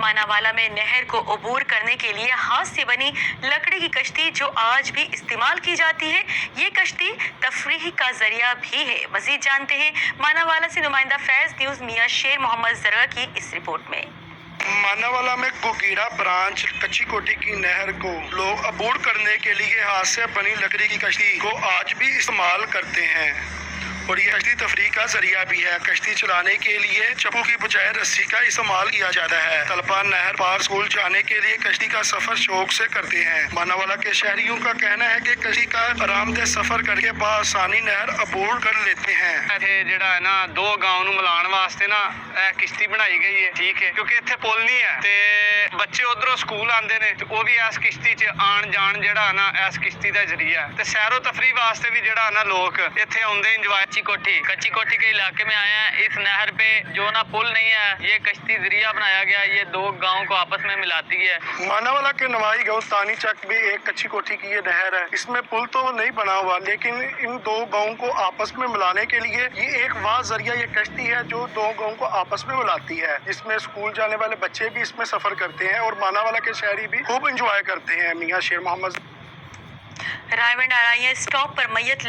मानावाला में नहर को अबूर करने के लिए हाथ से बनी लकड़ी की कश्ती जो आज भी इस्तेमाल की जाती है, ये कश्ती तफरीह का जरिया भी है। मजीद जानते हैं मानावाला से नुमाइंदा फैज न्यूज मियां शेर मोहम्मद जरगा की इस रिपोर्ट में। मानावाला में गोगीड़ा ब्रांच कच्ची कोठी की नहर को लोग अबूर करने के लिए हाथ से बनी लकड़ी की कश्ती को आज भी इस्तेमाल करते हैं और ये कश्ती तफरीह का जरिया भी है। कश्ती चलाने के लिए चप्पू की बजाय रस्सी का इस्तेमाल किया जाता है। तलबा नहर पार स्कूल जाने के लिए कश्ती का सफर शौक से करते हैं। मानावाला के शहरियों का कहना है कि कश्ती का आरामदेह सफर करके बआसानी नहर अबूर कर लेते हैं। ਜਿਹੜਾ ਹੈ ਨਾ ਦੋ ਗਾਉਂ ਨੂੰ ਮਿਲਾਉਣ ਵਾਸਤੇ ਨਾ ਇਹ ਕਿਸ਼ਤੀ ਬਣਾਈ ਗਈ ਹੈ, ਠੀਕ ਹੈ, ਕਿਉਂਕਿ ਇੱਥੇ ਪੁਲ ਨਹੀਂ ਹੈ ਤੇ ਬੱਚੇ ਉਧਰੋਂ ਸਕੂਲ ਆਉਂਦੇ ਨੇ ਤੇ ਉਹ ਵੀ ਇਸ ਕਿਸ਼ਤੀ 'ਚ ਆਣ ਜਾਣ ਜਿਹੜਾ ਨਾ ਇਸ ਕਿਸ਼ਤੀ ਦਾ ਜ਼ਰੀਆ ਹੈ ਤੇ ਸੈਰੋ ਤਫਰੀਹ ਵਾਸਤੇ ਵੀ ਜਿਹੜਾ ਨਾ ਲੋਕ ਇੱਥੇ ਆਉਂਦੇ ਇੰਜੋਏ। कच्ची कोठी के इलाके में आए हैं। इस नहर पे जो ना पुल नहीं है, ये कश्ती जरिया बनाया गया, ये दो गाँव को आपस में मिलाती है। मानावाला के नवाई गांव तानी चक भी एक कच्ची कोठी की ये नहर है। इसमें पुल तो नहीं बना हुआ, लेकिन इन दो गांवों को आपस में मिलाने के लिए ये एक वाह जरिया ये कश्ती है जो दो गांवों को आपस में मिलाती है, जिसमें स्कूल जाने वाले बच्चे भी इसमें सफर करते हैं और मानावाला के शहरी भी खूब इंजॉय करते हैं। मियां शेर मोहम्मद रायमंड आ रही है स्टॉप पर मैयत